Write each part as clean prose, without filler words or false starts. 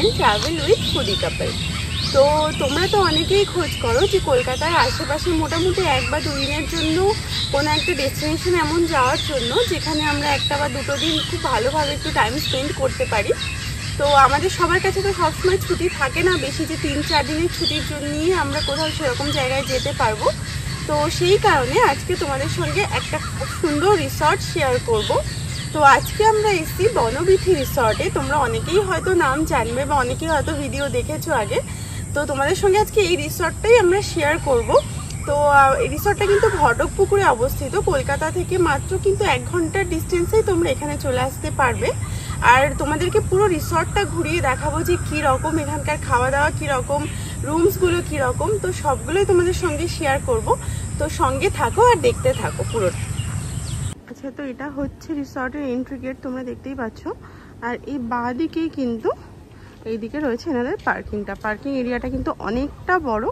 And travel with foodie কাপল। তো তোমরা তো অনেকেই খোঁজ করো যে কলকাতার আশেপাশে মোটামুটি 1 বা 2 দিনের জন্য কোনো একটা ডেস্টিনেশন এমন যাওয়ার জন্য যেখানে আমরা 1 বা 2 দিন খুব ভালোভাবে একটু টাইম স্পেন্ড করতে পারি। তো আমাদের সবার কাছে তো সবসময় ছুটি থাকে না, বেশি যে 3-4 দিনের ছুটির জন্যই আমরা কোথাও সেরকম জায়গায় যেতে পারবো। তো সেই কারণে আজকে তোমাদের সঙ্গে একটা খুব সুন্দর রিসর্ট শেয়ার করব। তো আজকে আমরা এসেছি বনবিথি রিসর্টে। তোমরা অনেকেই হয়তো নাম জানবে বা অনেকেই হয়তো ভিডিও দেখেছো আগে। তো তোমাদের সঙ্গে আজকে এই রিসর্টটাই আমরা শেয়ার করব। তো এই রিসর্টটা কিন্তু ঘটকপুকুরে অবস্থিত, কলকাতা থেকে মাত্র কিন্তু 1 ঘন্টার ডিস্টেন্সেই তোমরা এখানে চলে আসতে পারবে। আর তোমাদেরকে পুরো রিসর্টটা ঘুরিয়ে দেখাবো যে কী রকম এখানকার খাওয়া দাওয়া, কী রকম রুমসগুলো কী রকম, তো সবগুলোই তোমাদের সঙ্গে শেয়ার করব। তো সঙ্গে থাকো আর দেখতে থাকো পুরোটা। আচ্ছা, তো এটা হচ্ছে রিসর্টের এন্ট্রি গেট, তোমরা দেখতেই পাচ্ছ। আর এই বাঁ দিকেই কিন্তু এইদিকে রয়েছে এনাদের পার্কিংটা। পার্কিং এরিয়াটা কিন্তু অনেকটা বড়,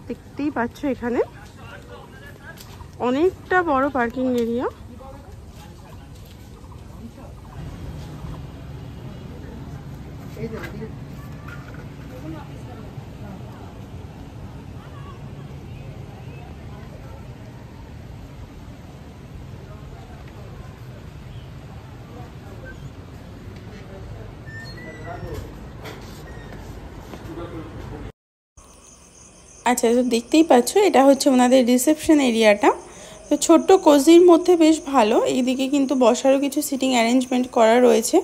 দেখতেই পাচ্ছ এখানে অনেকটা বড় পার্কিং এরিয়া। আচ্ছা, তো দেখতেই পাচ্ছ এটা হচ্ছে ওনাদের রিসেপশন এরিয়াটা। তো ছোট্ট কোজির মধ্যে বেশ ভালো। এইদিকে কিন্তু বসারও কিছু সিটিং অ্যারেঞ্জমেন্ট করা রয়েছে,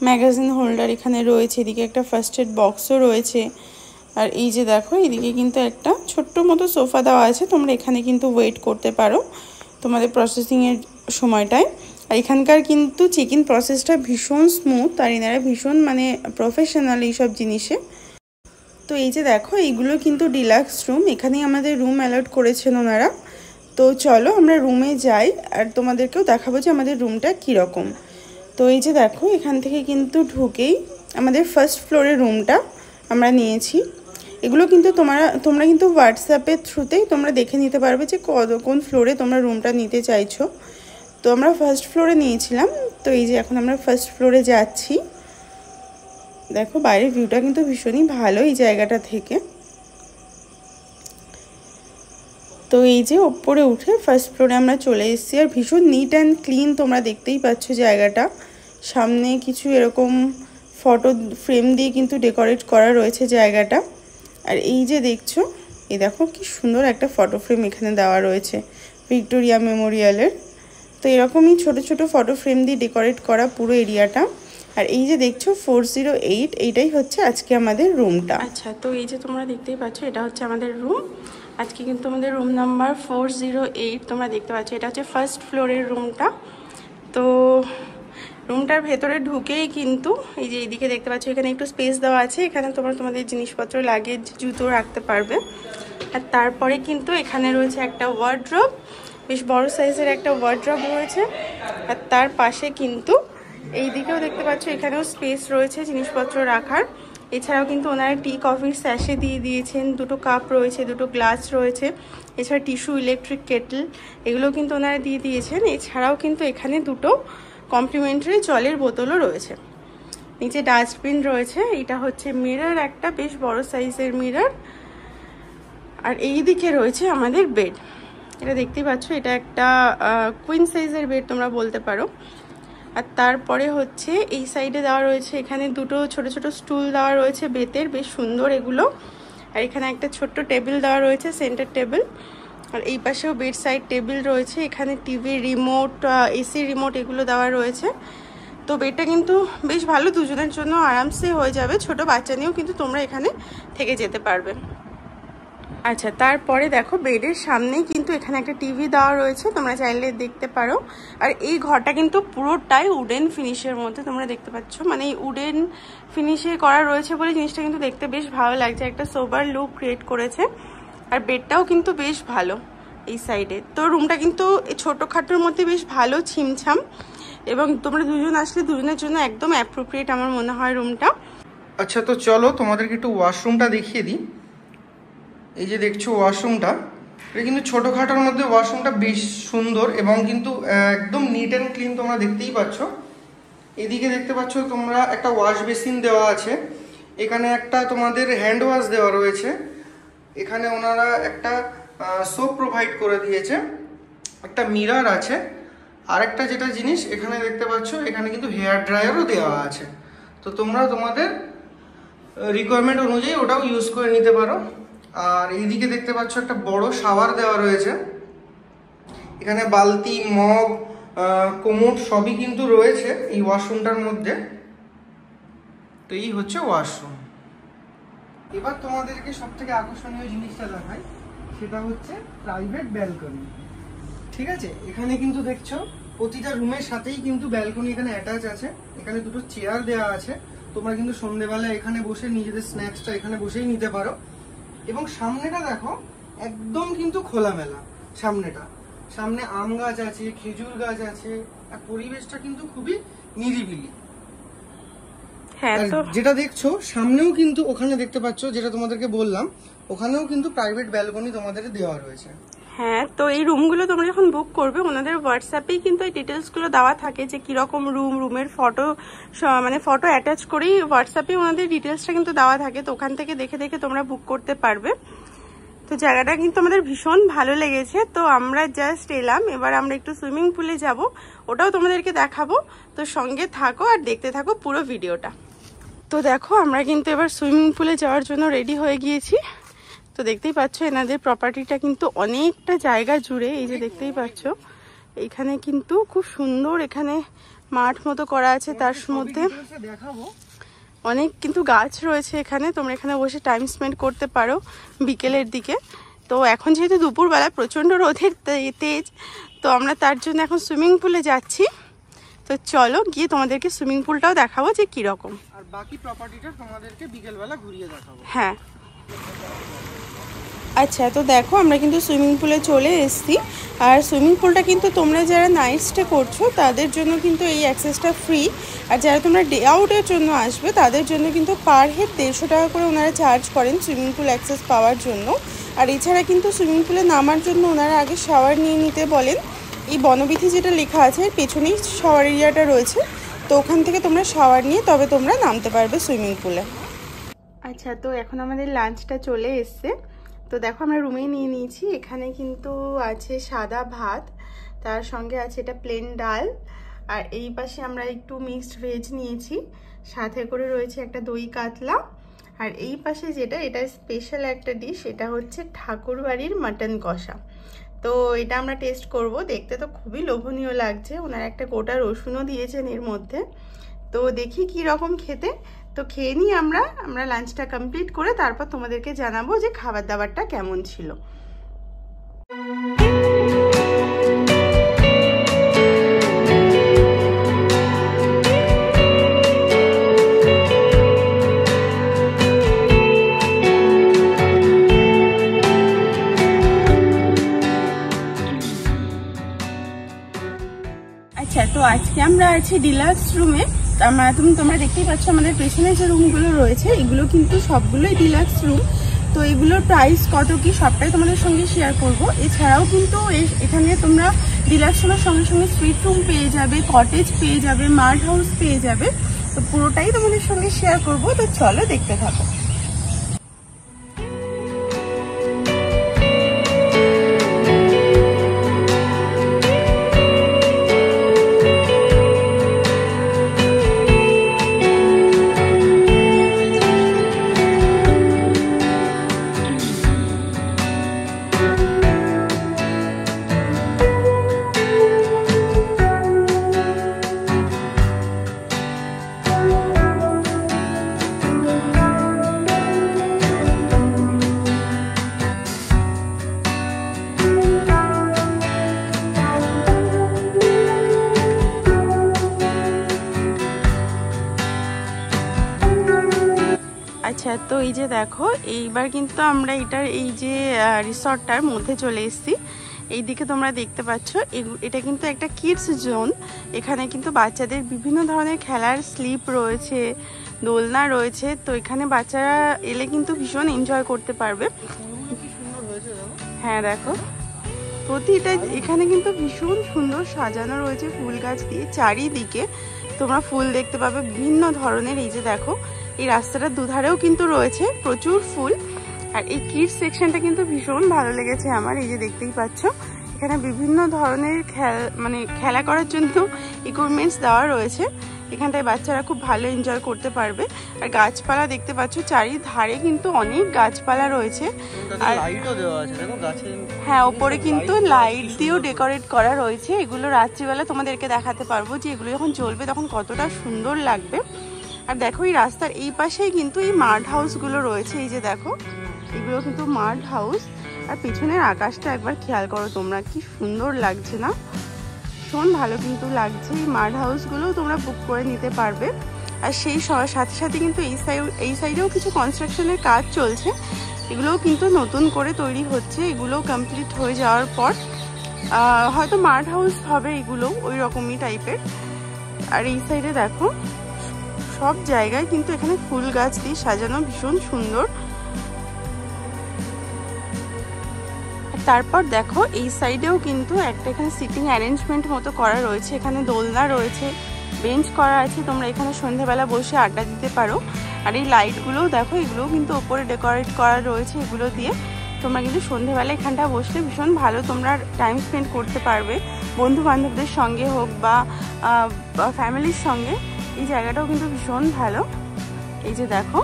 ম্যাগাজিন হোল্ডার এখানে রয়েছে, এদিকে একটা ফার্স্ট এড বক্সও রয়েছে। আর এই যে দেখো এদিকে কিন্তু একটা ছোট্ট মতো সোফা দেওয়া আছে, তোমরা এখানে কিন্তু ওয়েট করতে পারো তোমাদের প্রসেসিংয়ের সময়টায়। আর এখানকার কিন্তু চেক ইন প্রসেসটা ভীষণ স্মুথ, আর এনারা ভীষণ প্রফেশনাল এইসব জিনিসে। তো এই যে দেখো এইগুলো কিন্তু ডিলাক্স রুম, এখানেই আমাদের রুম অ্যালট করেছেন ওনারা। তো চলো আমরা রুমে যাই আর তোমাদেরকেও দেখাবো যে আমাদের রুমটা কীরকম। তো এই যে দেখো এখান থেকে কিন্তু ঢুকেই আমাদের ফার্স্ট ফ্লোরের রুমটা আমরা নিয়েছি। এগুলো কিন্তু তোমরা কিন্তু হোয়াটসঅ্যাপের থ্রুতেই তোমরা দেখে নিতে পারবে যে কোন ফ্লোরে তোমরা রুমটা নিতে চাইছো। তো আমরা ফার্স্ট ফ্লোরে নিয়েছিলাম। তো এই যে এখন আমরা ফার্স্ট ফ্লোরে যাচ্ছি। দেখো বাইরের ভিউটা কিন্তু ভীষণই ভালো এই জায়গাটা থেকে। তো এই যে ওপরে উঠে ফার্স্ট ফ্লোরে আমরা চলে এসেছি। আর ভীষণ নিট অ্যান্ড ক্লিন, তোমরা দেখতেই পাচ্ছ জায়গাটা। সামনে কিছু এরকম ফটো ফ্রেম দিয়ে কিন্তু ডেকোরেট করা রয়েছে জায়গাটা। আর এই যে দেখছো, এই দেখো কি সুন্দর একটা ফটো ফ্রেম এখানে দেওয়া রয়েছে ভিক্টোরিয়া মেমোরিয়ালের। তো এরকমই ছোট ছোট ফটো ফ্রেম দিয়ে ডেকোরেট করা পুরো এরিয়াটা। আর এই যে দেখছো 408, এইটাই হচ্ছে আজকে আমাদের রুমটা। আচ্ছা, তো এই যে তোমরা দেখতেই পাচ্ছ এটা হচ্ছে আমাদের রুম। আজকে কিন্তু আমাদের রুম নাম্বার 408 তোমরা দেখতে পাচ্ছ, এটা হচ্ছে ফার্স্ট ফ্লোরের রুমটা। তো রুমটার ভেতরে ঢুকেই কিন্তু এই যে এইদিকে দেখতে পাচ্ছ এখানে একটু স্পেস দেওয়া আছে, এখানে তোমাদের জিনিসপত্র লাগেজ জুতো রাখতে পারবে। আর তারপরে কিন্তু এখানে রয়েছে একটা ওয়ার্ড্রব, বেশ বড় সাইজের একটা ওয়ার্ড্রব রয়েছে। আর তার পাশে কিন্তু এই দিকেও দেখতে পাচ্ছ এখানেও স্পেস রয়েছে জিনিসপত্র রাখার। এছাড়াও কিন্তু ওনারা টি কফির স্যাশে দিয়ে দিয়েছেন, 2টো কাপ রয়েছে, 2টো গ্লাস রয়েছে। এছাড়া টিস্যু, ইলেকট্রিক কেটল এগুলো কিন্তু ওনারা দিয়ে দিয়েছেন। এছাড়াও কিন্তু এখানে 2টো কমপ্লিমেন্টারি জলের বোতলও রয়েছে। নিচে ডাস্টবিন রয়েছে। এটা হচ্ছে মিরর, একটা বেশ বড় সাইজের মিরর। আর এই দিকে রয়েছে আমাদের বেড, এটা দেখতেই পাচ্ছ এটা একটা কুইন সাইজের বেড তোমরা বলতে পারো। আর তারপরে হচ্ছে এই সাইডে দেওয়া রয়েছে এখানে 2টো ছোট ছোট স্টুল দেওয়া রয়েছে বেতের, বেশ সুন্দর এগুলো। আর এখানে একটা ছোট্ট টেবিল দেওয়া রয়েছে, সেন্টার টেবিল। আর এই পাশেও বেড সাইড টেবিল রয়েছে, এখানে টিভি রিমোট, এসি রিমোট এগুলো দেওয়া রয়েছে। তো বেডটা কিন্তু বেশ ভালো, দুজনের জন্য আরামসে হয়ে যাবে। ছোট বাচ্চা নিয়েও কিন্তু তোমরা এখানে থেকে যেতে পারবে। আচ্ছা, তারপরে দেখো বেডের সামনেই কিন্তু এখানে একটা টিভি দেওয়া রয়েছে, তোমরা চাইলে দেখতে পারো। আর এই ঘরটা কিন্তু পুরোটাই উডেন ফিনিশের মধ্যে তোমরা দেখতে পাচ্ছ, এই উডেন ফিনিশে করা রয়েছে বলে জিনিসটা কিন্তু দেখতে বেশ ভালো লাগছে, একটা সোবার লুক ক্রিয়েট করেছে। আর বেডটাও কিন্তু বেশ ভালো এই সাইডে। তো রুমটা কিন্তু ছোটোখাটোর মধ্যে বেশ ভালো, ছিমছাম, এবং তোমরা দুজন আসলে দুজনের জন্য একদম অ্যাপ্রোপ্রিয়েট আমার মনে হয় রুমটা। আচ্ছা, তো চলো তোমাদেরকে একটু ওয়াশরুমটা দেখিয়ে দিই। এই যে দেখছো ওয়াশরুমটা, এটা কিন্তু ছোটোখাটোর মধ্যে ওয়াশরুমটা বেশ সুন্দর এবং কিন্তু একদম নিট অ্যান্ড ক্লিন, তোমরা দেখতেই পাচ্ছ। এদিকে দেখতে পাচ্ছ তোমরা একটা ওয়াশ বেসিন দেওয়া আছে এখানে একটা তোমাদের হ্যান্ড ওয়াশ দেওয়া রয়েছে, এখানে ওনারা একটা সোপ প্রোভাইড করে দিয়েছে, একটা মিরর আছে, আর একটা যেটা জিনিস এখানে দেখতে পাচ্ছ এখানে কিন্তু হেয়ার ড্রায়ারও দেওয়া আছে। তো তোমরা তোমাদের রিকোয়ারমেন্ট অনুযায়ী ওটাও ইউজ করে নিতে পারো। আর এইদিকে দেখতে পাচ্ছ একটা বড় শাওয়ার দেওয়া রয়েছে, এখানে বালতি, মগ, কোমোড সবই কিন্তু রয়েছে এই ওয়াশরুমটার মধ্যে। তো এই হচ্ছে ওয়াশরুম। এবার তোমাদেরকে সব থেকে আকর্ষণীয় জিনিসটা দেখাই, সেটা হচ্ছে প্রাইভেট ব্যালকনি। ঠিক আছে, এখানে কিন্তু দেখছো প্রতিটা রুমের সাথেই কিন্তু ব্যালকনি এখানে অ্যাটাচ আছে। এখানে দুটো চেয়ার দেওয়া আছে, তোমরা কিন্তু সন্ধ্যেবেলা এখানে বসে নিজেদের স্ন্যাক্সটা এখানে বসেই নিতে পারো। এবং সামনেটা দেখো একদম কিন্তু খোলামেলা, সামনে আম গাছ আছে, খেজুর গাছ আছে, আর পরিবেশটা কিন্তু খুবই নিরিবিলি। হ্যাঁ, তো যেটা দেখছো সামনেও কিন্তু ওখানে দেখতে পাচ্ছ, যেটা তোমাদেরকে বললাম, ওখানেও কিন্তু প্রাইভেট ব্যালকনি তোমাদের দেওয়া রয়েছে। হ্যাঁ, তো এই রুমগুলো তোমরা যখন বুক করবে ওনাদের হোয়াটসঅ্যাপেই কিন্তু এই ডিটেলসগুলো দেওয়া থাকে যে কীরকম রুমের ফটো, মানে ফটো অ্যাটাচ করেই হোয়াটসঅ্যাপে ওনাদের ডিটেলসটা কিন্তু দেওয়া থাকে। তো ওখান থেকে দেখে দেখে তোমরা বুক করতে পারবে। তো জায়গাটা কিন্তু আমাদের ভীষণ ভালো লেগেছে। তো আমরা জাস্ট এলাম, এবার আমরা একটু সুইমিং পুলে যাব, ওটাও তোমাদেরকে দেখাবো। তো সঙ্গে থাকো আর দেখতে থাকো পুরো ভিডিওটা। তো দেখো আমরা কিন্তু এবার সুইমিং পুলে যাওয়ার জন্য রেডি হয়ে গিয়েছি। তো দেখতেই পাচ্ছ এনাদের প্রপার্টিটা কিন্তু অনেকটা জায়গা জুড়ে, এই যে দেখতেই পাচ্ছ এইখানে কিন্তু খুব সুন্দর এখানে মাঠ মতো করা আছে, তার মধ্যে অনেক কিন্তু গাছ রয়েছে এখানে। তোমরা এখানে বসে টাইম স্পেন্ড করতে পারো বিকেলের দিকে। তো এখন যেহেতু দুপুরবেলা প্রচণ্ড রোদের তেজ, তো আমরা তার জন্য এখন সুইমিং পুলে যাচ্ছি। তো চলো গিয়ে তোমাদেরকে সুইমিং পুলটাও দেখাবো যে কীরকম, আর বাকি প্রপার্টিটা তোমাদেরকে বিকেলবেলা ঘুরিয়ে দেখাবো। হ্যাঁ আচ্ছা, তো দেখো আমরা কিন্তু সুইমিং পুলে চলে এসেছি। আর সুইমিং পুলটা কিন্তু তোমরা যারা নাইট স্টে করছো তাদের জন্য কিন্তু এই অ্যাক্সেসটা ফ্রি। আর যারা তোমরা ডে আউটের জন্য আসবে তাদের জন্য কিন্তু পার হেড 150 টাকা করে ওনারা চার্জ করেন সুইমিং পুল অ্যাক্সেস পাওয়ার জন্য। আর এছাড়া কিন্তু সুইমিং পুলে নামার জন্য ওনারা আগে শাওয়ার নিয়ে নিতে বলেন। এই বনবিথি যেটা লেখা আছে এর পেছনেই শাওয়ার এরিয়াটা রয়েছে, তো ওখান থেকে তোমরা শাওয়ার নিয়ে তবে তোমরা নামতে পারবে সুইমিং পুলে। আচ্ছা, তো এখন আমাদের লাঞ্চটা চলে এসছে। তো দেখো আমরা রুমেই নিয়ে নিয়েছি। এখানে কিন্তু আছে সাদা ভাত, তার সঙ্গে আছে এটা প্লেন ডাল, আর এই পাশে আমরা একটু মিক্সড ভেজ নিয়েছি, সাথে করে রয়েছে একটা দই কাতলা। আর এই পাশে যেটা, এটা স্পেশাল একটা ডিশ, এটা হচ্ছে ঠাকুরবাড়ির মাটন কষা। তো এটা আমরা টেস্ট করব, দেখতে তো খুবই লোভনীয় লাগছে। ওনারা একটা গোটা রসুনও দিয়েছেন এর মধ্যে। তো দেখি কি রকম খেতে। তো খেয়ে নিই আমরা লাঞ্চটা কমপ্লিট করে তারপর তোমাদেরকে জানাবো যে খাবার দাবারটা কেমন ছিল। আচ্ছা, তো আজকে আমরা আছি ডিলাক্স রুমে। তোমরা দেখতেই পাচ্ছ আমাদের পেছনে যে রুমগুলো রয়েছে এগুলো কিন্তু সবগুলোই ডিলাক্স রুম। তো এগুলোর প্রাইস কত কি সবটাই তোমাদের সঙ্গে শেয়ার করব। এছাড়াও কিন্তু এখানে তোমরা ডিলাক্স রুমের সঙ্গে সঙ্গে সুইট রুম পেয়ে যাবে, কটেজ পেয়ে যাবে, মাড হাউস পেয়ে যাবে। তো পুরোটাই তোমাদের সঙ্গে শেয়ার করব। তো চলো দেখতে থাকো। আচ্ছা, তো এই যে দেখো এইবার কিন্তু আমরা এটার এই যে রিসর্টটার মধ্যে চলে এসেছি। এইদিকে তোমরা দেখতে পাচ্ছ এটা কিন্তু একটা কিডস জোন। এখানে কিন্তু বাচ্চাদের বিভিন্ন ধরনের খেলার স্লিপ রয়েছে, দোলনা রয়েছে। তো এখানে বাচ্চারা এলে কিন্তু ভীষণ এনজয় করতে পারবে। হ্যাঁ দেখো, প্রতিটা এখানে কিন্তু ভীষণ সুন্দর সাজানো রয়েছে ফুল গাছ দিয়ে। চারিদিকে তোমরা ফুল দেখতে পাবে বিভিন্ন ধরনের। এই যে দেখো, এই রাস্তাটার দুধারেও কিন্তু রয়েছে প্রচুর ফুল। আর এই কিডস সেকশনটা কিন্তু ভীষণ ভালো লেগেছে আমার। এই যে দেখতেই পাচ্ছ, এখানে বিভিন্ন ধরনের খেলা করার জন্য ইকুইপমেন্টস দেওয়া রয়েছে। এখানটায় বাচ্চারা খুব ভালো এনজয় করতে পারবে। আর গাছপালা দেখতে পাচ্ছ, চারিধারে কিন্তু অনেক গাছপালা রয়েছে। আর হ্যাঁ, ওপরে কিন্তু লাইট দিয়েও ডেকোরেট করা রয়েছে। এগুলো রাত্রিবেলা তোমাদেরকে দেখাতে পারবো যে এগুলো যখন জ্বলবে তখন কতটা সুন্দর লাগবে। আর দেখো, এই রাস্তার এই পাশেই কিন্তু এই মাড হাউসগুলো রয়েছে। এই যে দেখো, এগুলো কিন্তু মাড হাউস। আর পেছনের আকাশটা একবার খেয়াল করো তোমরা, কি সুন্দর লাগছে না? ভীষণ ভালো কিন্তু লাগছে। এই মাড হাউসগুলোও তোমরা বুক করে নিতে পারবে। আর সেই সাথে সাথে কিন্তু এই সাইডেও কিছু কনস্ট্রাকশনের কাজ চলছে। এগুলোও কিন্তু নতুন করে তৈরি হচ্ছে। এগুলোও কমপ্লিট হয়ে যাওয়ার পর হয়তো মাড হাউস হবে, এগুলো ওই রকমই টাইপের। আর এই সাইডে দেখো, সব জায়গায় কিন্তু এখানে ফুল গাছ দিয়ে সাজানো, ভীষণ সুন্দর। তারপর দেখো, এই সাইডেও কিন্তু একটা এখানে সিটিং অ্যারেঞ্জমেন্ট মতো করা রয়েছে। এখানে দোলনা রয়েছে, বেঞ্চ করা আছে, তোমরা এখানে সন্ধ্যাবেলা বসে আড্ডা দিতে পারো। আর এই লাইটগুলোও দেখো, এগুলোও কিন্তু ওপরে ডেকোরেট করা রয়েছে। এগুলো দিয়ে তোমরা কিন্তু সন্ধ্যাবেলা এখানটা বসলে ভীষণ ভালো তোমরা টাইম স্পেন্ড করতে পারবে, বন্ধু বান্ধবদের সঙ্গে হোক বা ফ্যামিলির সঙ্গে। এই জায়গাটাও কিন্তু ভীষণ ভালো। এই যে দেখো,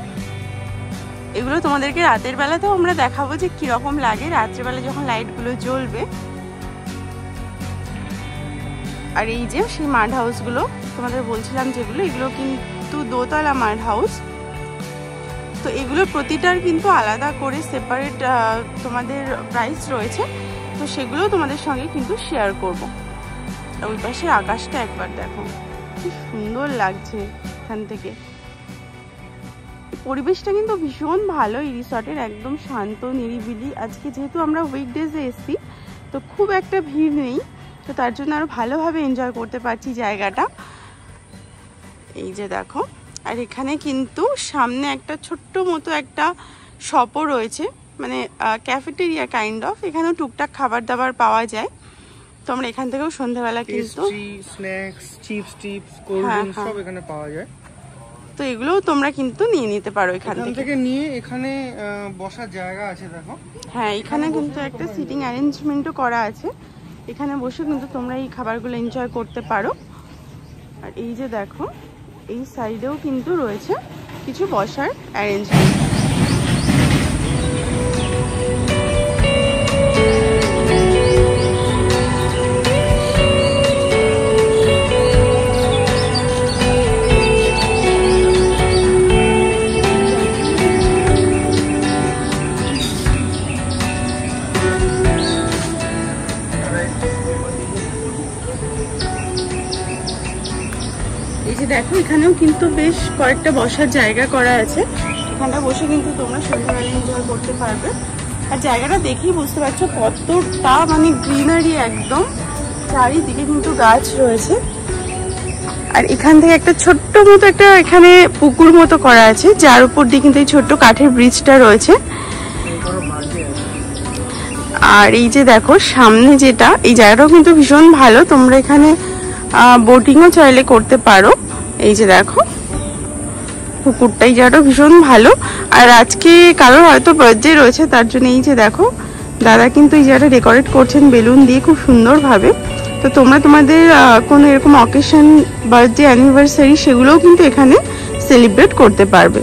এগুলো তোমাদেরকে রাতের বেলাতেও আমরা দেখাবো যে কিরকম লাগে রাত্রেবেলা যখন লাইটগুলো জ্বলবে। আর এই যে সেই মাড হাউসগুলো তোমাদের বলছিলাম যেগুলো, এগুলো কিন্তু দোতলা মাড হাউস। তো এগুলো প্রতিটার কিন্তু আলাদা করে সেপারেট তোমাদের প্রাইস রয়েছে। তো সেগুলো তোমাদের সঙ্গে কিন্তু শেয়ার করব। ওই পাশে আকাশটা একবার দেখো, কি সুন্দর লাগছে এখান থেকে। পরিবেশটা কিন্তু ভীষণ ভালো এই রিসর্টের, একদম শান্ত নিরিবিলি। আজকে যেহেতু আমরা উইকডেজে এসেছি, তো খুব একটা ভিড় নেই, তো তার জন্য আরো ভালোভাবে এনজয় করতে পারছি জায়গাটা। এই যে দেখো, আর এখানে কিন্তু সামনে একটা ছোট্ট মতো একটা শপও রয়েছে, মানে ক্যাফেটেরিয়া কাইন্ড অফ। এখানেও টুকটাক খাবার দাবার পাওয়া যায়। তো আমরা এখান থেকেও সন্ধ্যাবেলা কিন্তু snacks, chips tips, cold drinks সব এখানে পাওয়া যায়। তো এগুলোও তোমরা কিন্তু নিয়ে নিতে পারো এখান থেকে নিয়ে। এখানে বসার জায়গা আছে দেখো। হ্যাঁ, এখানে কিন্তু একটা সিটিং অ্যারেঞ্জমেন্টও করা আছে। এখানে বসে কিন্তু তোমরা এই খাবারগুলো এনজয় করতে পারো। আর এই যে দেখো, এই সাইডেও কিন্তু রয়েছে কিছু বসার অ্যারেঞ্জমেন্ট। দেখো, এখানেও কিন্তু বেশ কয়েকটা বসার জায়গা করা আছে। এখানটা বসে কিন্তু তোমরা সন্ধ্যাবেলা এনজয় করতে পারবে। আর জায়গাটা দেখেই বুঝতে পারছো কতটা মানে গ্রিনারি, একদম চারিদিকে কিন্তু গাছ রয়েছে। আর এখান থেকে একটা ছোট্ট মতো একটা এখানে পুকুর মতো করা আছে, যার উপর দিয়ে কিন্তু এই ছোট্ট কাঠের ব্রিজটা রয়েছে। আর এই যে দেখো সামনে যেটা, এই জায়গাটাও কিন্তু ভীষণ ভালো। তোমরা এখানে বোটিংও চাইলে করতে পারো। এই যে দেখো পুকুরটা, এই জায়গাটা ভীষণ ভালো। আর আজকে কারোর হয়তো বার্থডে রয়েছে, তার জন্য এই যে দেখো দাদা কিন্তু এই জায়গাটা ডেকোরেট করছেন বেলুন দিয়ে খুব সুন্দরভাবে। তো তোমরা তোমাদের কোনো এরকম অকেশন, বার্থডে, অ্যানিভার্সারি সেগুলোও কিন্তু এখানে সেলিব্রেট করতে পারবে।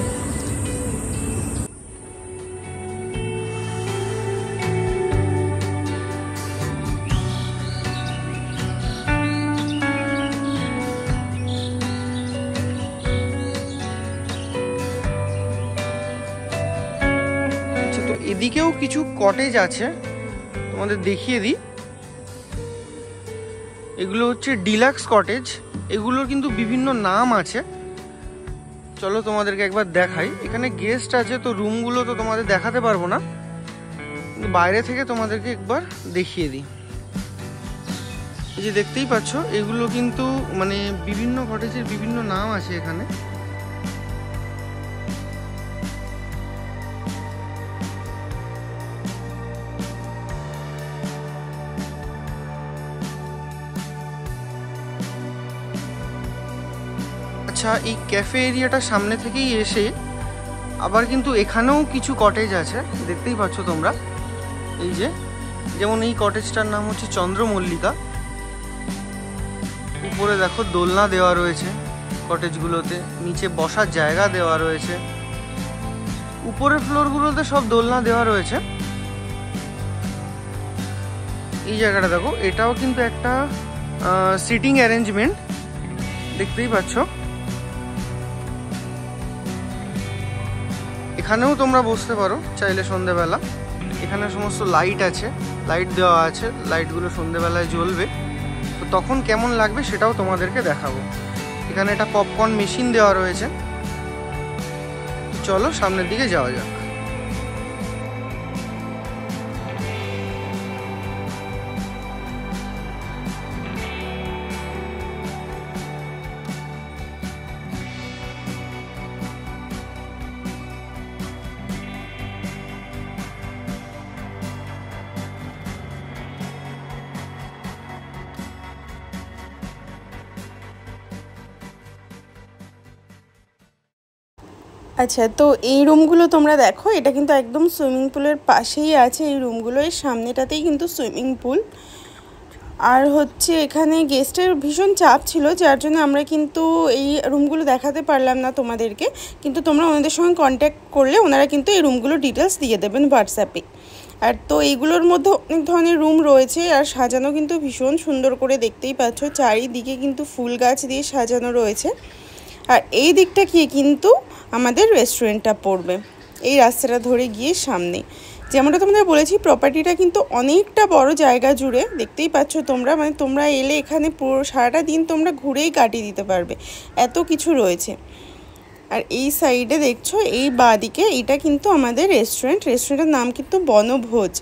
এদিকেও কিছু কটেজ আছে, তোমাদের দেখিয়ে দিই। এগুলো হচ্ছে ডিলাক্স কটেজ। এগুলোর কিন্তু বিভিন্ন নাম আছে, চলো তোমাদেরকে একবার দেখাই। এখানে গেস্ট আছে, তো রুমগুলো তো তোমাদের দেখাতে পারবো না, কিন্তু বাইরে থেকে তোমাদেরকে একবার দেখিয়ে দিই। এই যে দেখতেই পাচ্ছ, এগুলো কিন্তু মানে বিভিন্ন কটেজের বিভিন্ন নাম আছে এখানে। আচ্ছা, এই ক্যাফে এরিয়াটা সামনে থেকেই এসে আবার কিন্তু এখানেও কিছু কটেজ আছে, দেখতেই পাচ্ছ তোমরা। এই যে যেমন এই কটেজটার নাম হচ্ছে চন্দ্রমল্লিকা। উপরে দেখো দোলনা দেওয়া রয়েছে কটেজগুলোতে, নিচে বসার জায়গা দেওয়া রয়েছে, উপরের ফ্লোরগুলোতে সব দোলনা দেওয়া রয়েছে। এই জায়গাটা দেখো, এটাও কিন্তু একটা সিটিং অ্যারেঞ্জমেন্ট, দেখতেই পাচ্ছ। এখানেও তোমরা বসতে পারো চাইলে সন্ধেবেলা। এখানে সমস্ত লাইট আছে, লাইট দেওয়া আছে, লাইটগুলো সন্ধেবেলায় জ্বলবে। তো তখন কেমন লাগবে সেটাও তোমাদেরকে দেখাবো। এখানে একটা পপকর্ন মেশিন দেওয়া রয়েছে। চলো সামনের দিকে যাওয়া যাক। আচ্ছা, তো এই রুমগুলো তোমরা দেখো, এটা কিন্তু একদম সুইমিং পুলের পাশেই আছে। এই রুমগুলো এর সামনেটাতেই কিন্তু সুইমিং পুল। আর হচ্ছে এখানে গেস্টের ভীষণ চাপ ছিল, যার জন্য আমরা কিন্তু এই রুমগুলো দেখাতে পারলাম না তোমাদেরকে। কিন্তু তোমরা ওনাদের সঙ্গে কন্ট্যাক্ট করলে ওনারা কিন্তু এই রুমগুলো ডিটেলস দিয়ে দেবেন হোয়াটসঅ্যাপে। আর তো এইগুলোর মধ্যে অনেক ধরনের রুম রয়েছে, আর সাজানো কিন্তু ভীষণ সুন্দর করে, দেখতেই পাচ্ছ চারিদিকে কিন্তু ফুল গাছ দিয়ে সাজানো রয়েছে। আর এই দিকটা গিয়ে কিন্তু আমাদের রেস্টুরেন্টটা পড়বে, এই রাস্তাটা ধরে গিয়ে সামনে। যেমনটা তোমাদের বলেছি, প্রপার্টিটা কিন্তু অনেকটা বড় জায়গা জুড়ে, দেখতেই পাচ্ছ তোমরা। মানে তোমরা এলে এখানে পুরো সারাটা দিন তোমরা ঘুরেই কাটিয়ে দিতে পারবে, এত কিছু রয়েছে। আর এই সাইডে দেখছো, এই বাঁদিকে এটা কিন্তু আমাদের রেস্টুরেন্টের নাম কিন্তু বনভোজ।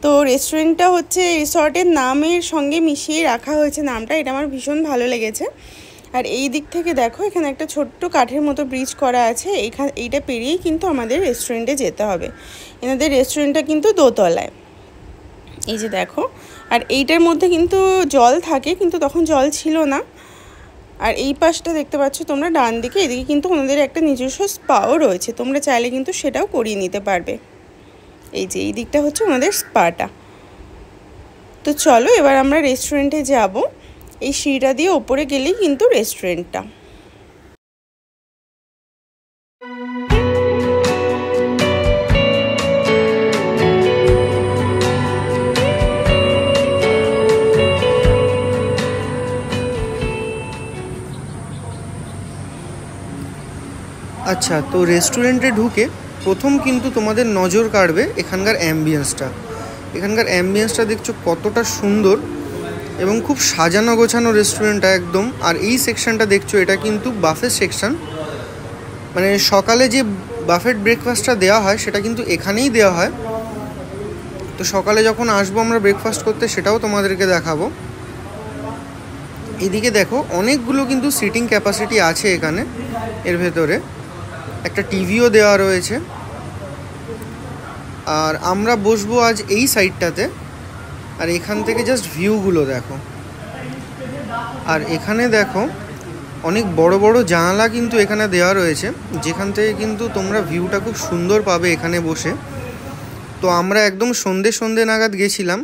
তো রেস্টুরেন্টটা হচ্ছে রিসর্টের নামের সঙ্গে মিশিয়ে রাখা হয়েছে নামটা, এটা আমার ভীষণ ভালো লেগেছে। আর এই দিক থেকে দেখো, এখানে একটা ছোট্ট কাঠের মতো ব্রিজ করা আছে, এইটা পেরিয়েই কিন্তু আমাদের রেস্টুরেন্টে যেতে হবে। এনাদের রেস্টুরেন্টটা কিন্তু দোতলায়, এই যে দেখো। আর এইটার মধ্যে কিন্তু জল থাকে, কিন্তু তখন জল ছিল না। আর এই পাশটা দেখতে পাচ্ছ তোমরা ডান দিকে, এদিকে কিন্তু ওনাদের একটা নিজস্ব স্পাও রয়েছে, তোমরা চাইলে কিন্তু সেটাও করিয়ে নিতে পারবে। এই যে এই দিকটা হচ্ছে ওনাদের স্পাটা। তো চলো এবার আমরা রেস্টুরেন্টে যাব। এই সিঁড়িটা দিয়ে ওপরে গেলেই কিন্তু রেস্টুরেন্টটা। আচ্ছা, তো রেস্টুরেন্টে ঢুকে প্রথম কিন্তু তোমাদের নজর কাড়বে এখানকার অ্যাম্বিয়েন্সটা। এখানকার অ্যাম্বিয়েন্সটা দেখছো কতটা সুন্দর এবং খুব সাজানো গোছানো রেস্টুরেন্টটা একদম। আর এই সেকশনটা দেখছো, এটা কিন্তু বাফেট সেকশন। মানে সকালে যে বাফেট ব্রেকফাস্টটা দেওয়া হয় সেটা কিন্তু এখানেই দেওয়া হয়। তো সকালে যখন আসবো আমরা ব্রেকফাস্ট করতে, সেটাও তোমাদেরকে দেখাবো। এদিকে দেখো, অনেকগুলো কিন্তু সিটিং ক্যাপাসিটি আছে এখানে। এর ভেতরে একটা টিভিও দেওয়া রয়েছে। আর আমরা বসবো আজ এই সাইডটাতে। আর এখান থেকে জাস্ট ভিউগুলো দেখো। আর এখানে দেখো অনেক বড় বড় জানালা কিন্তু এখানে দেওয়া রয়েছে, যেখান থেকে কিন্তু তোমরা ভিউটা খুব সুন্দর পাবে এখানে বসে। তো আমরা একদম সন্ধে নাগাদ গেছিলাম,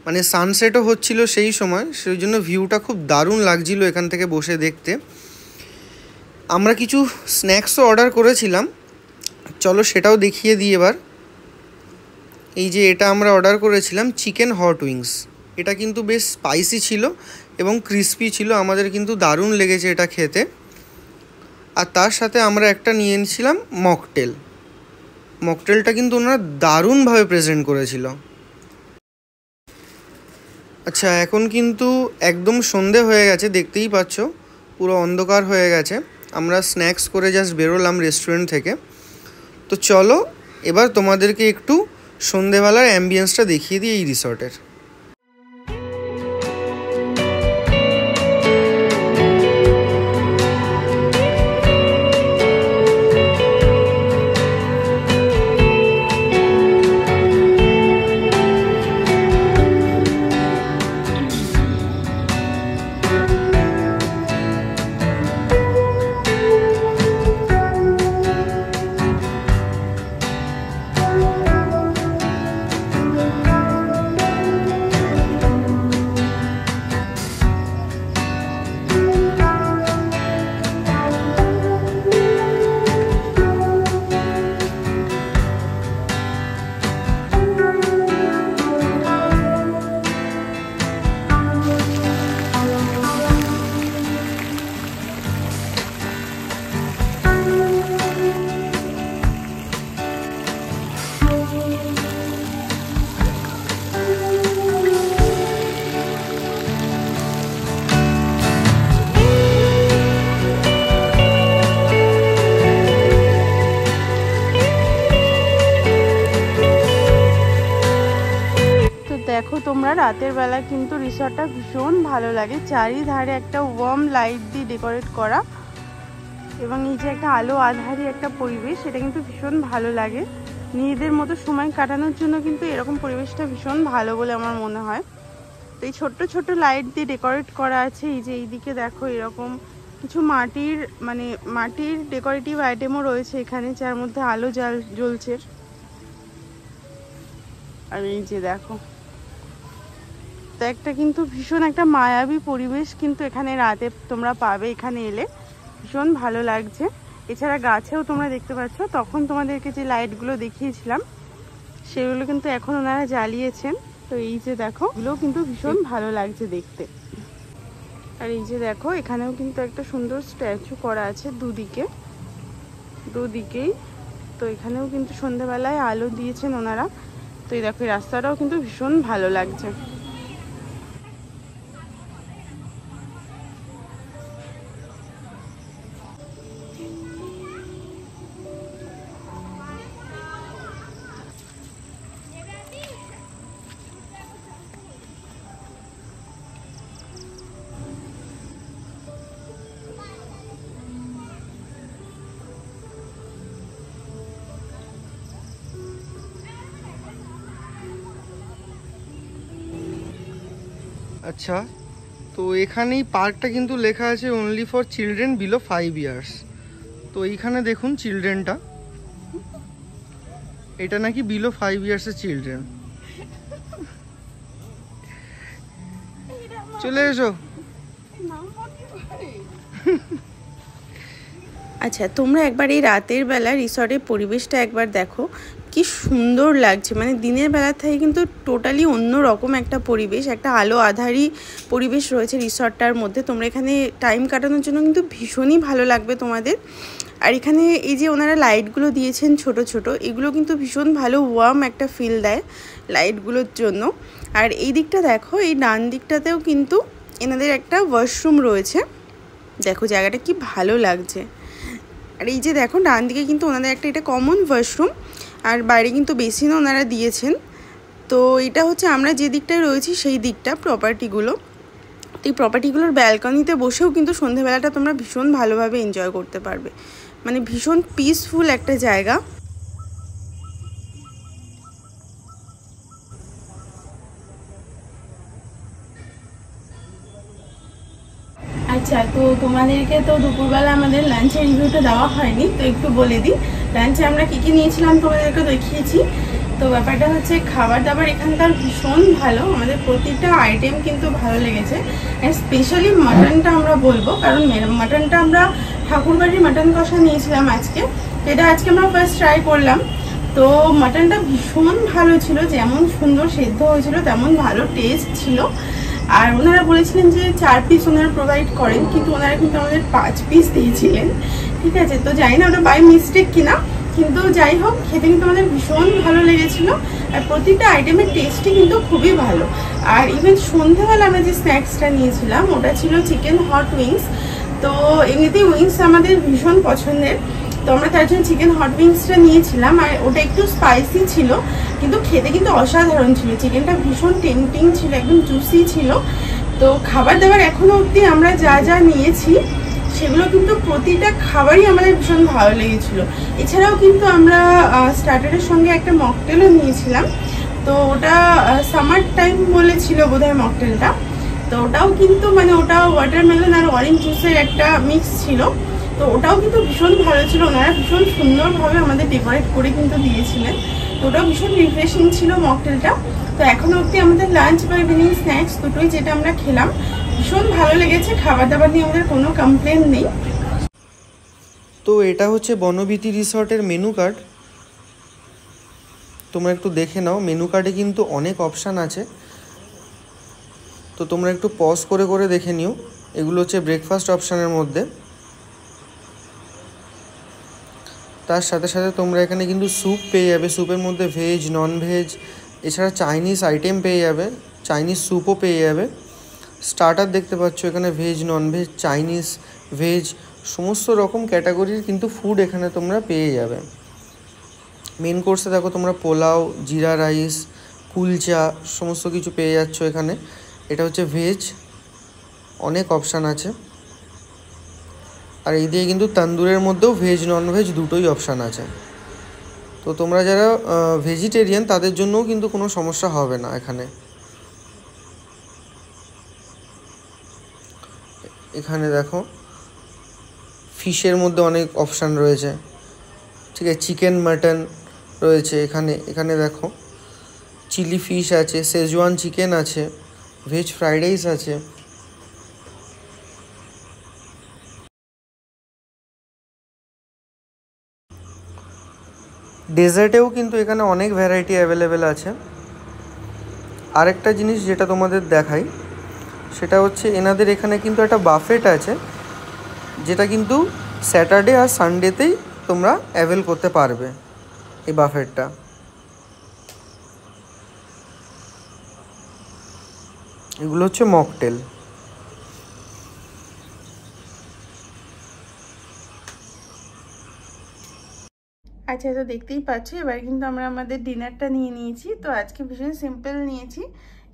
মানে সানসেটও হচ্ছিল সেই সময়, সেই জন্য ভিউটা খুব দারুণ লাগছিল এখান থেকে বসে দেখতে। আমরা কিছু স্ন্যাক্সও অর্ডার করেছিলাম, চলো সেটাও দেখিয়ে দিই এবার। এই যে এটা আমরা অর্ডার করেছিলাম চিকেন হট উইংস। এটা কিন্তু বেশ স্পাইসি ছিল এবং ক্রিস্পি ছিল, আমাদের কিন্তু দারুণ লেগেছে এটা খেতে। আর তার সাথে আমরা একটা নিয়ে নিয়েছিলাম মকটেলটা কিন্তু ওনারা দারুণভাবে প্রেজেন্ট করেছিল। আচ্ছা, এখন কিন্তু একদম সন্ধে হয়ে গেছে, দেখতেই পাচ্ছ পুরো অন্ধকার হয়ে গেছে। আমরা স্ন্যাক্স করে জাস্ট বেরোলাম রেস্টুরেন্ট থেকে। তো চলো এবার তোমাদেরকে একটু সন্ধেবেলার অ্যাম্বিয়েন্সটা দেখিয়ে দিই এই রিসর্টের। রাতের বেলা কিন্তু রিসর্টটা ভীষণ ভালো লাগে। চারিধারে একটা ওয়ার্ম লাইট দিয়ে ডেকোরেট করা এবং এই যে একটা আলো আধারি একটা পরিবেশ, সেটা কিন্তু ভীষণ ভালো লাগে। নিজেদের মতো সময় কাটানোর জন্য কিন্তু এরকম পরিবেশটা ভীষণ ভালো বলে আমার মনে হয়। তো এই ছোট্ট ছোট্ট লাইট দিয়ে ডেকোরেট করা আছে। এই যে এইদিকে দেখো এরকম কিছু মাটির ডেকোরেটিভ আইটেমও রয়েছে এখানে, যার মধ্যে আলো জ্বলছে। আর এই যে দেখো, তো একটা কিন্তু ভীষণ একটা মায়াবী পরিবেশ কিন্তু এখানে রাতে তোমরা পাবে এখানে এলে, ভীষণ ভালো লাগছে। এছাড়া গাছেও তোমরা দেখতে পাচ্ছ, তখন তোমাদেরকে যে লাইটগুলো দেখিয়েছিলাম সেগুলো কিন্তু এখন ওনারা জ্বালিয়েছেন। তো এই যে দেখো, এগুলোও কিন্তু ভীষণ ভালো লাগছে দেখতে। আর এই যে দেখো, এখানেও কিন্তু একটা সুন্দর স্ট্যাচু করা আছে দুদিকেই। তো এখানেও কিন্তু সন্ধ্যাবেলায় আলো দিয়েছেন ওনারা। তো এই দেখো, এই রাস্তাটাও কিন্তু ভীষণ ভালো লাগছে। আচ্ছা, তো এখানেই পার্কটা কিন্তু লেখা আছে only for children below 5 years. তো এইখানে দেখুন চিলড্রেনটা, এটা নাকি বিলো 5 ইয়ার্সের চিলড্রেন। চলে এসো। আচ্ছা, তোমরা একবার এই রাতের বেলা রিসর্টের পরিবেশটা একবার দেখো, কি সুন্দর লাগছে। মানে দিনের বেলা থেকে কিন্তু টোটালি অন্য রকম একটা পরিবেশ, একটা আলো আধারি পরিবেশ রয়েছে রিসর্টটার মধ্যে। তোমরা এখানে টাইম কাটানোর জন্য কিন্তু ভীষণই ভালো লাগবে তোমাদের। আর এখানে এই যে ওনারা লাইটগুলো দিয়েছেন ছোট ছোট, এগুলো কিন্তু ভীষণ ভালো ওয়ার্ম একটা ফিল দেয় লাইটগুলোর জন্য। আর এই দিকটা দেখো, এই ডান দিকটাতেও কিন্তু এনাদের একটা ওয়াশরুম রয়েছে। দেখো জায়গাটা কি ভালো লাগছে। আর এই যে দেখো, ডান দিকে কিন্তু ওনাদের একটা এটা কমন ওয়াশরুম, আর বাইরে কিন্তু বেসিনও ওনারা দিয়েছেন। তো এটা হচ্ছে আমরা যে দিকটায় রয়েছি সেই দিকটা প্রপার্টিগুলো। তো এই প্রপার্টিগুলোর ব্যালকনিতে বসেও কিন্তু সন্ধেবেলাটা তোমরা ভীষণ ভালোভাবে এনজয় করতে পারবে। মানে ভীষণ পিসফুল একটা জায়গা। আচ্ছা, তো তোমাদেরকে তো দুপুরবেলা আমাদের লাঞ্চের রিভিউটা দেওয়া হয়নি, তো একটু বলে দিই। লাঞ্চে আমরা কী কী নিয়েছিলাম তোমাদেরকে দেখিয়েছি। তো ব্যাপারটা হচ্ছে, খাবার দাবার এখানকার ভীষণ ভালো, আমাদের প্রতিটা আইটেম কিন্তু ভালো লেগেছে। আর স্পেশালি মাটনটা আমরা বলবো, কারণ মাটনটা আমরা ঠাকুরবাড়ির মাটন কষা নিয়েছিলাম আজকে, যেটা আজকে আমরা ফার্স্ট ট্রাই করলাম। তো মাটনটা ভীষণ ভালো ছিল, যেমন সুন্দর সেদ্ধ হয়েছিল তেমন ভালো টেস্ট ছিল। আর ওনারা বলেছিলেন যে 4 পিস ওনারা প্রোভাইড করেন, কিন্তু ওনারা কিন্তু আমাদের 5 পিস দিয়েছিলেন। ঠিক আছে, তো জানি না ওটা বাই মিস্টেক কিনা, কিন্তু যাই হোক খেতে কিন্তু আমাদের ভীষণ ভালো লেগেছিলো। আর প্রতিটা আইটেমের টেস্টই কিন্তু খুবই ভালো। আর ইভেন সন্ধ্যাবেলা আমরা যে স্ন্যাক্সটা নিয়েছিলাম ওটা ছিল চিকেন হট উইংস। তো এমনিতেই উইংস আমাদের ভীষণ পছন্দের, তো আমরা তার জন্য চিকেন হট উইংসটা নিয়েছিলাম। আর ওটা একটু স্পাইসি ছিল, কিন্তু খেতে কিন্তু অসাধারণ ছিল। চিকেনটা ভীষণ টেম্পটিং ছিল, একদম জুসি ছিল। তো খাবার দাবার এখনো অবধি আমরা যা যা নিয়েছি সেগুলো কিন্তু প্রতিটা খাবারই আমাদের ভীষণ ভালো লেগেছিলো। এছাড়াও কিন্তু আমরা স্টার্টারের সঙ্গে একটা মকটেলও নিয়েছিলাম। তো ওটা সামার টাইম বলেছিল বোধহয় মকটেলটা। তো ওটাও কিন্তু মানে ওটা ওয়াটারমেলন আর অরেঞ্জ জুসের একটা মিক্স ছিল। তো ওটাও কিন্তু ভীষণ ভালো ছিল, ওনারা ভীষণ সুন্দরভাবে আমাদের ডেকোরেট করে কিন্তু দিয়েছিলেন। তো ওটাও ভীষণ রিফ্রেশিং ছিল মকটেলটা। তো এখনো অবধি আমাদের লাঞ্চ বা ইভিনিং স্ন্যাক্স দুটোই যেটা আমরা খেলাম ভীষণ ভালো লেগেছে। খাবার দাবার নিয়ে আমাদের কোনো কমপ্লেন নেই। তো এটা হচ্ছে বনবীথি রিসর্টের মেনু কার্ড, তোমরা একটু দেখে নাও। মেনু কার্ডে কিন্তু অনেক অপশান আছে, তো তোমরা একটু পজ করে করে দেখে নিও। এগুলো হচ্ছে ব্রেকফাস্ট অপশানের মধ্যে। তার সাথে সাথে তোমরা এখানে কিন্তু স্যুপ পেয়ে যাবে, স্যুপের মধ্যে ভেজ নন ভেজ, এছাড়া চাইনিজ আইটেম পেয়ে যাবে, চাইনিজ স্যুপও পেয়ে যাবে। স্টার্টার দেখতে পাচ্ছ এখানে veg non veg Chinese veg সমস্ত রকম ক্যাটাগরির কিন্তু ফুড এখানে তোমরা পেয়ে যাবে। মেন কোর্সে দেখো তোমরা পোলাও, জিরা রাইস, কুলচা সমস্ত কিছু পেয়ে যাচ্ছ এখানে। এটা হচ্ছে ভেজ, অনেক অপশান আছে। আর এই দিয়ে কিন্তু তন্দুরের মধ্যেও ভেজ ননভেজ দুটোই অপশান আছে। তো তোমরা যারা ভেজিটেরিয়ান তাদের জন্যও কিন্তু কোনো সমস্যা হবে না এখানে। এখানে দেখো ফিশের মধ্যে অনেক অপশান রয়েছে, ঠিক আছে। চিকেন মাটন রয়েছে এখানে। এখানে দেখো চিলি ফিশ আছে, শেজওয়ান চিকেন আছে, ভেজ ফ্রাইড রাইস আছে। ডেজার্টেও কিন্তু এখানে অনেক ভ্যারাইটি অ্যাভেলেবেল আছে। আরেকটা জিনিস যেটা তোমাদের দেখাই, সেটা হচ্ছে এনাদের এখানে কিন্তু একটা বাফেট আছে, যেটা কিন্তু স্যাটারডে আর সানডেতেই তোমরা অ্যাভেল করতে পারবে এই বাফেটটা। এগুলো হচ্ছে মকটেল। আচ্ছা, তো দেখতেই পাচ্ছি এবার কিন্তু আমরা আমাদের ডিনারটা নিয়ে নিয়েছি। তো আজকে ভীষণ সিম্পল নিয়েছি।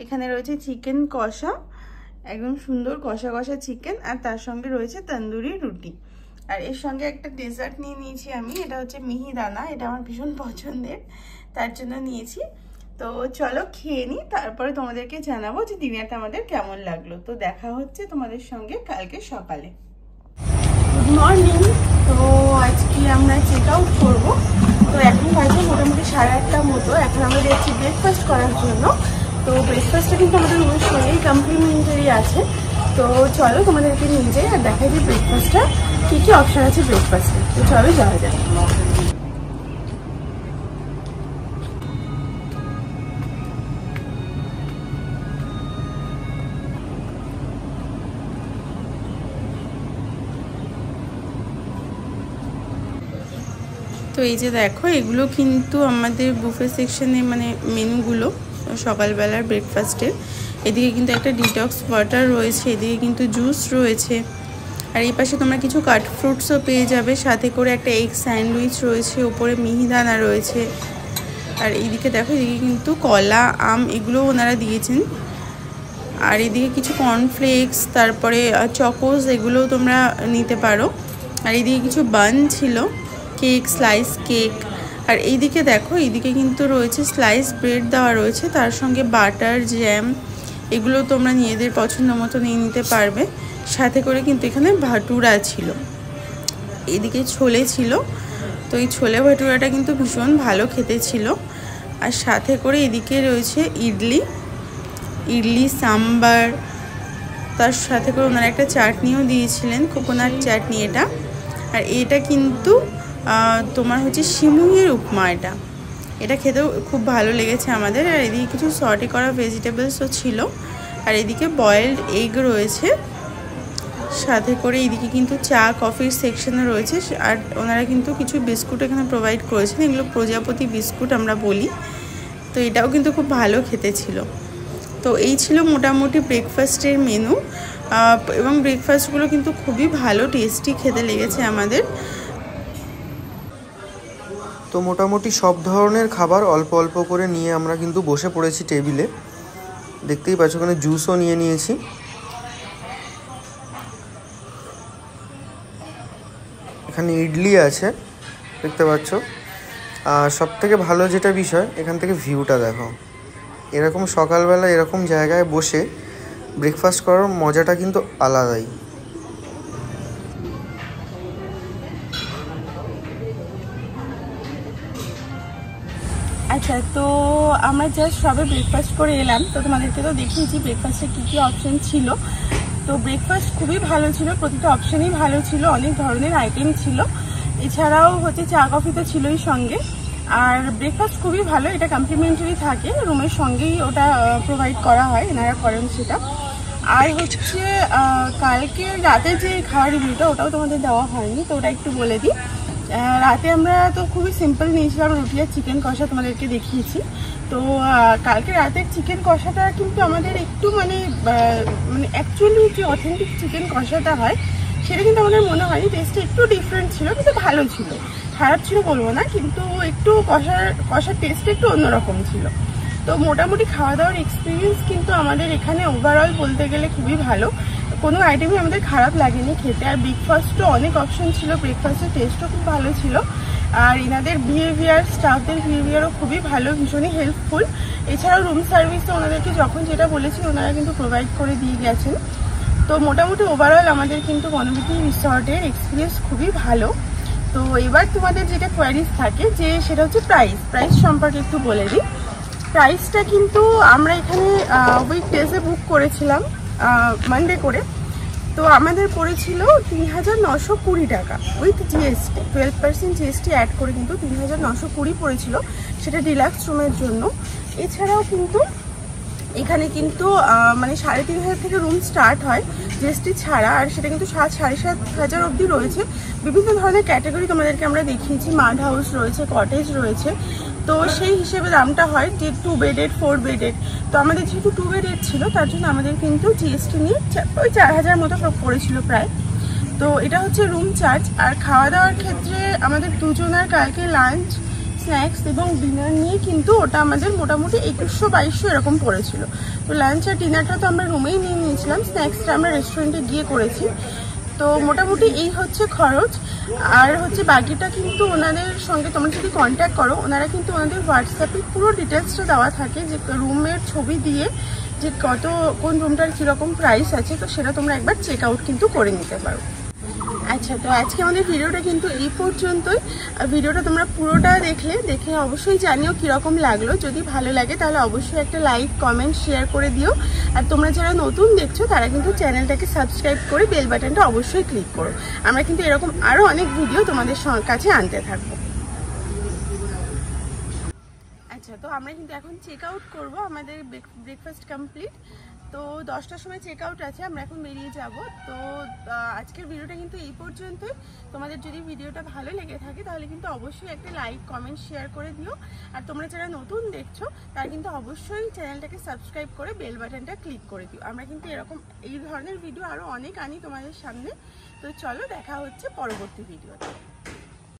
এখানে রয়েছে চিকেন কষা, একদম সুন্দর কষা কষা চিকেন, আর তার সঙ্গে রয়েছে তন্দুরি রুটি। আর এর সঙ্গে একটা ডেজার্ট নিয়ে নিয়েছি আমি, এটা হচ্ছে মিহিদানা। এটা আমার ভীষণ পছন্দের, তার জন্য নিয়েছি। তো চলো খেয়ে নিই, তারপরে তোমাদেরকে জানাবো যে ডিনারটা আমাদের কেমন লাগলো। তো দেখা হচ্ছে তোমাদের সঙ্গে কালকে সকালে। Good morning. তো আজকে আমরা চেক আউট করবো। তো এখন বাজে মোটামুটি 8:30 মতো। এখন আমরা যাচ্ছি ব্রেকফাস্ট করার জন্য। তো ব্রেকফাস্টটা কিন্তু আমাদের রুমের সঙ্গেই কমপ্লিমেন্টারি আছে। তো চলো তোমাদেরকে নিয়ে যাই আর দেখাই যে ব্রেকফাস্টটা কী কী অপশান আছে ব্রেকফাস্টে। তো চলো যাওয়া যায়। তো এই যে দেখো, এগুলো কিন্তু আমাদের বুফে সেকশনে মানে মেনুগুলো সকালবেলার ব্রেকফাস্টের। এদিকে কিন্তু একটা ডিটক্স ওয়াটার রয়েছে, এদিকে কিন্তু জুস রয়েছে, আর এই পাশে তোমরা কিছু কাট ফ্রুটসও পেয়ে যাবে, সাথে করে একটা এগ স্যান্ডউইচ রয়েছে, ওপরে মিহিদানা রয়েছে। আর এইদিকে দেখো, এদিকে কিন্তু কলা, আম এগুলো ওনারা দিয়েছেন। আর এদিকে কিছু কর্নফ্লেক্স, তারপরে চকোস, এগুলোও তোমরা নিতে পারো। আর এইদিকে কিছু বান ছিল, কেক, স্লাইস কেক। আর এইদিকে দেখো, এইদিকে কিন্তু রয়েছে স্লাইস ব্রেড দেওয়া রয়েছে, তার সঙ্গে বাটার, জ্যাম, এগুলো তোমরা নিজেদের পছন্দ মতো নিয়ে নিতে পারবে। সাথে করে কিন্তু এখানে ভাটুরা ছিল, এদিকে ছোলে ছিল। তো এই ছোলে ভাটুরাটা কিন্তু ভীষণ ভালো খেতে ছিল। আর সাথে করে এদিকে রয়েছে ইডলি সাম্বার, তার সাথে করে ওনারা একটা চাটনিও দিয়েছিলেন, কোকোনাট চাটনি এটা। আর এটা কিন্তু তোমার হচ্ছে সিমুইয়ের উপমা। এটা খেতেও খুব ভালো লেগেছে আমাদের। আর এদিকে কিছু সর্টে করা ভেজিটেবলসও ছিল। আর এদিকে বয়েলড এগ রয়েছে, সাথে করে এদিকে কিন্তু চা কফির সেকশনে রয়েছে। আর ওনারা কিন্তু কিছু বিস্কুট এখানে প্রোভাইড করেছেন, এগুলো প্রজাপতি বিস্কুট আমরা বলি। তো এটাও কিন্তু খুব ভালো খেতে ছিল। তো এই ছিল মোটামুটি ব্রেকফাস্টের মেনু। এবং ব্রেকফাস্টগুলো কিন্তু খুবই ভালো টেস্টি খেতে লেগেছে আমাদের। তো মোটামুটি সব ধরনের খাবার অল্প অল্প করে নিয়ে আমরা কিন্তু বসে পড়েছি টেবিলে। দেখতেই পাচ্ছ ওখানে জুসও নিয়ে নিয়েছি। এখানে ইডলি আছে, দেখতে পাচ্ছ। আর সবথেকে ভালো যেটা বিষয়, এখান থেকে ভিউটা দেখো। এরকম সকালবেলা এরকম জায়গায় বসে ব্রেকফাস্ট করার মজাটা কিন্তু আলাদাই। আচ্ছা, তো আমরা জাস্ট সবে ব্রেকফাস্ট করে এলাম। তো তোমাদেরকে তো দেখিয়েছি ব্রেকফাস্টে কী কী অপশান ছিল। তো ব্রেকফাস্ট খুবই ভালো ছিল, প্রতিটা অপশানই ভালো ছিল, অনেক ধরনের আইটেম ছিল। এছাড়াও হচ্ছে চা কফি তো ছিলই সঙ্গে। আর ব্রেকফাস্ট খুবই ভালো, এটা কমপ্লিমেন্টারি থাকে, রুমের সঙ্গেই ওটা প্রোভাইড করা হয়, এনারা করেন সেটা। আর হচ্ছে কালকে রাতে যে খাওয়ার রিভিউটা, ওটাও তোমাদের দেওয়া হয়নি, তো ওটা একটু বলে দিই। রাতে আমরা তো খুবই সিম্পল নিয়েছিলাম, রুটি আর চিকেন কষা তোমাদেরকে দেখিয়েছি। তো কালকে রাতের চিকেন কষাটা কিন্তু আমাদের একটু মানে অ্যাকচুয়ালি যে অথেন্টিক চিকেন কষাটা হয় সেটা কিন্তু আমাদের মনে হয়নি। টেস্টটা একটু ডিফারেন্ট ছিল, কিন্তু ভালো ছিল, খারাপ ছিল বলবো না, কিন্তু একটু কষার টেস্টটা একটু অন্যরকম ছিল। তো মোটামুটি খাওয়া দাওয়ার এক্সপিরিয়েন্স কিন্তু আমাদের এখানে ওভারঅল বলতে গেলে খুবই ভালো, কোনো আইটেমই আমাদের খারাপ লাগেনি খেতে। আর ব্রেকফাস্টও অনেক অপশন ছিল, ব্রেকফাস্টের টেস্টও খুব ভালো ছিল। আর এনাদের বিহেভিয়ার, স্টাফদের বিহেভিয়ারও খুবই ভালো, ভীষণই হেল্পফুল। এছাড়াও রুম সার্ভিসও ওনাদেরকে যখন যেটা বলেছি ওনারা কিন্তু প্রোভাইড করে দিয়ে গেছেন। তো মোটামুটি ওভারঅল আমাদের কিন্তু বনবিথি রিসর্টের এক্সপিরিয়েন্স খুবই ভালো। তো এবার তোমাদের যেটা কোয়ারিজ থাকে যে সেটা হচ্ছে প্রাইস সম্পর্কে একটু বলে দিই। প্রাইসটা কিন্তু আমরা এখানে উইকডেজে বুক করেছিলাম মানডে করে, তো আমাদের পড়েছিল ৩,৯২০ টাকা উইথ জিএসটি, 12% জিএসটি অ্যাড করে কিন্তু ৩,৯২০ পড়েছিল, সেটা ডিলাক্স রুমের জন্য। এছাড়াও কিন্তু এখানে কিন্তু মানে ৩,৫০০ থেকে রুম স্টার্ট হয় জিএসটি ছাড়া, আর সেটা কিন্তু ৭,৫০০ অবধি রয়েছে। বিভিন্ন ধরনের ক্যাটাগরি তোমাদেরকে আমরা দেখিয়েছি, মাড হাউস রয়েছে, কটেজ রয়েছে। তো সেই হিসেবে দামটা হয় যে 2 বেডেড 4 বেডেড। তো আমাদের যেহেতু 2 বেডেড ছিল তার জন্য আমাদের কিন্তু জিএসটি নিয়ে ওই ৪,০০০ মতো পড়েছিল প্রায়। তো এটা হচ্ছে রুম চার্জ। আর খাওয়া দাওয়ার ক্ষেত্রে আমাদের দুজনের কালকে লাঞ্চ, স্ন্যাক্স এবং ডিনার নিয়ে কিন্তু ওটা আমাদের মোটামুটি ২১০০-২২০০ এরকম পড়েছিল। তো লাঞ্চ আর ডিনারটা তো আমরা রুমেই নিয়ে নিয়েছিলাম, স্ন্যাক্সটা আমরা রেস্টুরেন্টে গিয়ে করেছি। তো মোটামুটি এই হচ্ছে খরচ। আর হচ্ছে বাকিটা কিন্তু ওনাদের সঙ্গে তোমরা যদি কন্ট্যাক্ট করো, ওনারা কিন্তু ওনাদের হোয়াটসঅ্যাপে পুরো ডিটেলসটা দেওয়া থাকে, যে রুমের ছবি দিয়ে যে কোন রুমটার কীরকম প্রাইস আছে, তো সেটা তোমরা একবার চেক আউট কিন্তু করে নিতে পারো। আচ্ছা, তো আজকে আমাদের ভিডিওটা কিন্তু এই পর্যন্তই। ভিডিওটা তোমরা পুরোটা দেখে অবশ্যই জানিও কীরকম লাগলো। যদি ভালো লাগে তাহলে অবশ্যই একটা লাইক, কমেন্ট, শেয়ার করে দিও। আর তোমরা যারা নতুন দেখছো তারা কিন্তু চ্যানেলটাকে সাবস্ক্রাইব করে বেল বাটনটা অবশ্যই ক্লিক করো। আমরা কিন্তু এরকম আরও অনেক ভিডিও তোমাদের কাছে আনতে থাকবো। আচ্ছা, তো আমরা কিন্তু এখন চেক আউট করবো, আমাদের ব্রেকফাস্ট কমপ্লিট। তো 10টার সময় চেক আউট আছে, আমরা এখন বেরিয়ে যাব। তো আজকের ভিডিওটা কিন্তু এই পর্যন্তই। তোমাদের যদি ভিডিওটা ভালো লেগে থাকে তাহলে কিন্তু অবশ্যই একটা লাইক, কমেন্ট, শেয়ার করে দিও। আর তোমরা যারা নতুন দেখছো তারা কিন্তু অবশ্যই চ্যানেলটাকে সাবস্ক্রাইব করে বেল বাটনটা ক্লিক করে দিও। আমরা কিন্তু এরকম এই ধরনের ভিডিও আরও অনেক আনি তোমাদের সামনে। তো চলো, দেখা হচ্ছে পরবর্তী ভিডিওতে।